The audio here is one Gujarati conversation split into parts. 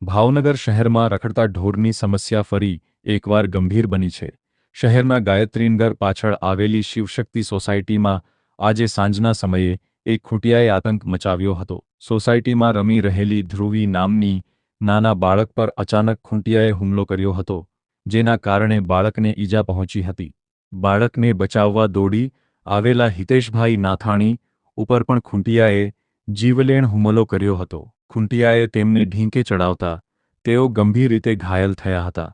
ભાવનગર શહેરમાં રખડતા ઢોરની સમસ્યા ફરી એકવાર ગંભીર બની છે। શહેરના ગાયત્રીનગર પાછળ આવેલી શિવશક્તિ સોસાયટીમાં આજે સાંજના સમયે એક ખૂંટિયાએ આતંક મચાવ્યો હતો। સોસાયટીમાં રમી રહેલી ધ્રુવી નામની નાના બાળક પર અચાનક ખૂંટિયાએ હુમલો કર્યો હતો, જેના કારણે બાળકને ઈજા પહોંચી હતી। બાળકને બચાવવા દોડી આવેલા હિતેશભાઈ નાથાણી ઉપર પણ ખૂંટિયાએ જીવલેણ હુમલો કર્યો હતો। ખૂંટિયાએ તેમને ઢીંકે ચડાવતા તેઓ ગંભીર રીતે ઘાયલ થયા હતા।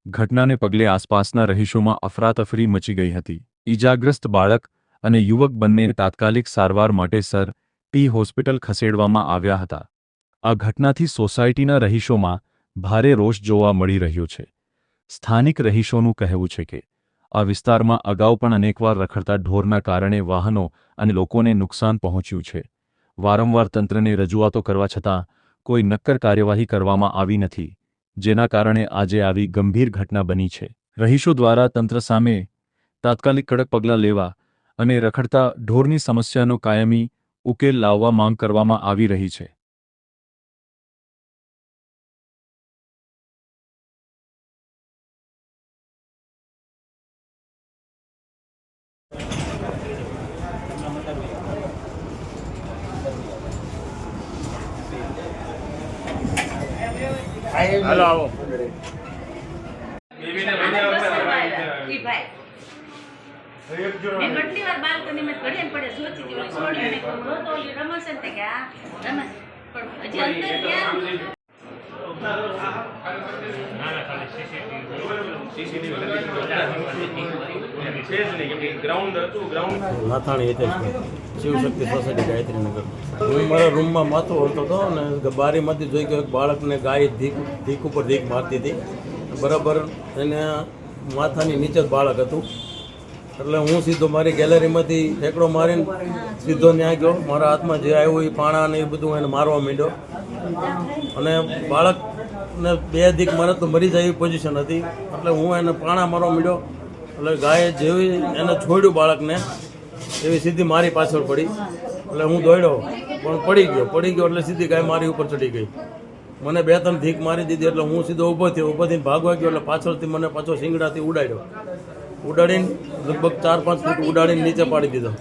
ઘટનાને પગલે આસપાસના રહીશોમાં અફરાતફરી મચી ગઈ હતી। ઈજાગ્રસ્ત બાળક અને યુવક બંને તાત્કાલિક સારવાર માટે સર હોસ્પિટલ ખસેડવામાં આવ્યા હતા। આ ઘટનાથી સોસાયટીના રહીશોમાં ભારે રોષ જોવા મળી રહ્યો છે। સ્થાનિક રહીશોનું કહેવું છે કે આ વિસ્તારમાં અગાઉ પણ અનેકવાર રખડતા ઢોરના કારણે વાહનો અને લોકોને નુકસાન પહોંચ્યું છે। વારંવાર તંત્રને રજૂઆતો કરવા છતાં કોઈ નક્કર કાર્યવાહી કરવામાં આવી નથી, જેના કારણે આજે આવી ગંભીર ઘટના બની છે। રહીશો દ્વારા તંત્ર સામે તાત્કાલિક કડક પગલાં લેવા અને રખડતા ઢોરની સમસ્યાનો કાયમી ઉકેલ લાવવા માંગ કરવામાં આવી રહી છે। हेलो आओ मैं घटनी बार बालकनी में खड़ी ने पड़े सोची थी ओली छोड़ी ने कमरो तो ओली रमस ने क्या रमस पर अजी अंदर क्या ना ना खाली सीसीटीवी सेज नहीं कि ग्राउंड હતું ગ્રાઉન્ડ નાથાણી હિતેશભાઈ શિવશક્તિ સોસાયટી ગાયત્રીનગર। હું મારા રૂમમાં માથો ઓળતો હતો અને બારીમાંથી જોઈ કે એક બાળકને ગાય ધીક ઉપર ધીક મારતી હતી। બરાબર એને માથાની નીચે જ બાળક હતું, એટલે હું સીધો મારી ગેલેરીમાંથી ઠેકડો મારીને સીધો ત્યાં ગયો। મારા હાથમાં જે આવ્યું એ પાણા ને એ બધું એને મારવા માંડ્યો અને બાળકને બે ધીક મારે તો મરી જાય એવી પોઝિશન હતી, એટલે હું એને પાણા મારવા માંડ્યો। એટલે ગાયે જેવી એને છોડ્યું બાળકને એવી સીધી મારી પાછળ પડી, એટલે હું દોડ્યો પણ પડી ગયો એટલે સીધી ગાય મારી ઉપર ચડી ગઈ। મને બે ત્રણ ધીક મારી દીધી એટલે હું સીધો ઊભો થઈને ભાગવા ગયો, એટલે પાછળથી મને પાછો શિંગડાથી ઉડાડીને લગભગ 4-5 ફૂટ ઉડાડીને નીચે પાડી દીધો।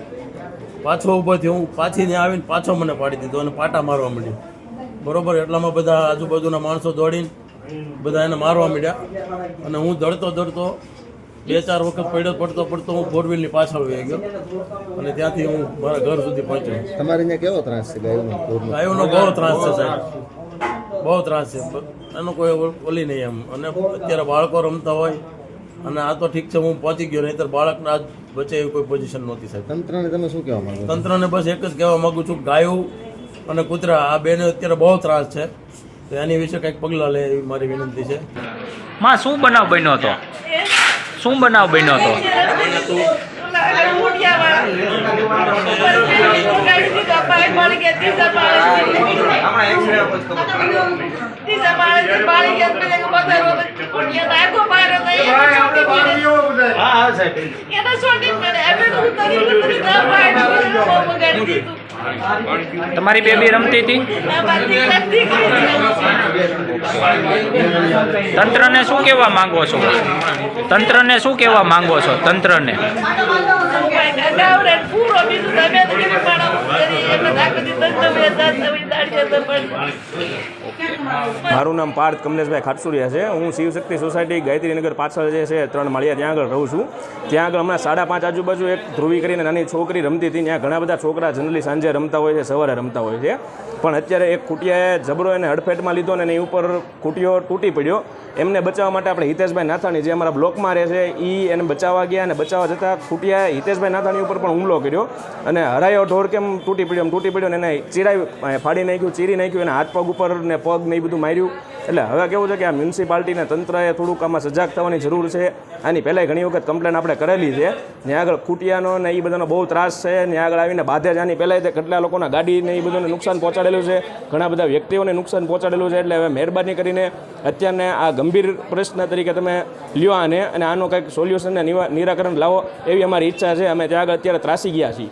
પાછો ઊભો થયો, હું પાછી ત્યાં આવીને પાછો મને પાડી દીધો અને પાટા મારવા માંડ્યો। બરોબર, એટલામાં બધા આજુબાજુના માણસો દોડીને બધા એને મારવા માંડ્યા અને હું દોડતો 2-4 વખત પડતો હું 4 વ્હીલની પાછળ વહી ગયો અને ત્યાંથી હું મારા ઘર સુધી પહોંચ્યો। તમારે અહીંયા કેવો ત્રાસ છે ગાયોનો બહુ ત્રાસ છે સાહેબ, બહુ ત્રાસ છે, એનો કોઈ ઓલી નહીં એમ। અને અત્યારે બાળકો રમતા હોય અને આ તો ઠીક છે હું પહોંચી ગયો, નહીંતર બાળકને આજ બચે એવી કોઈ પોઝિશન નહોતી સાહેબ। તંત્રને તમે શું કહેવા માંગો? તંત્રને બસ એક જ કહેવા માંગુ છું, ગાયો અને કૂતરા આ બેને અત્યારે બહુ ત્રાસ છે, તો એની વિશે કંઈક પગલાં લે એવી મારી વિનંતી છે। માં શું બનાવ બન્યો હતો? શું બનાવ બન્યો હતો? તમારી બેબી રમતી હતી? તંત્રને શું કહેવા માંગો છો? તંત્રને શું કહેવા માંગો છો? તંત્રને મારું નામ પાર્થ કમલેશભાઈ ખાટસુરિયા છે। હું શિવશક્તિ સોસાયટી ગાયત્રીનગર પાછળ જે છે 3 માળિયા ત્યાં આગળ રહું છું। ત્યાં આગળ હમણાં 5:30 આજુબાજુ એક ધ્રુવી કરીને નાની છોકરી રમતી હતી। ત્યાં ઘણા બધા છોકરા જનરલી સાંજે રમતા હોય છે, સવારે રમતા હોય છે, પણ અત્યારે એક ખૂંટિયાએ જબરો એને હડફેટમાં લીધો અને એની ઉપર ખૂંટિયો તૂટી પડ્યો। એમને બચાવવા માટે આપણે હિતેશભાઈ નાથાણી જે અમારા બ્લોકમાં રહે છે એ એને બચાવવા ગયા અને બચાવવા જતાં ખૂંટિયાએ હિતેશભાઈ નાથાણી ઉપર પણ હુમલો કર્યો અને હરાયો ઢોર કેમ તૂટી પડ્યો ને એને ફાડી નાખ્યું, ચીરી નાખ્યું, એના હાથ પગ ઉપર ને પગ ને એ બધું માર્યું। એટલે હવે કેવું છે કે આ મ્યુનિસિપાલિટીને તંત્રએ થોડુંક આમાં સજાગ થવાની જરૂર છે। આની પહેલાંય ઘણી વખત કમ્પ્લેન આપણે કરેલી છે। ત્યાં આગળ ખૂંટિયાનો ને એ બધાનો બહુ ત્રાસ છે। ત્યાં આગળ આવીને બાધે જ આની પહેલાં કેટલા લોકોના ગાડી ને એ બધાને નુકસાન પહોંચાડેલું છે, ઘણા બધા વ્યક્તિઓને નુકસાન પહોંચાડેલું છે। એટલે હવે મહેરબાની કરીને અત્યારને આ ગંભીર પ્રશ્ન તરીકે તમે લ્યો અને આનો કંઈક સોલ્યુશન ને નિરાકરણ લાવો એવી અમારી ઈચ્છા છે। અમે ત્યાં આગળ અત્યારે ત્રાસી ગયા છીએ।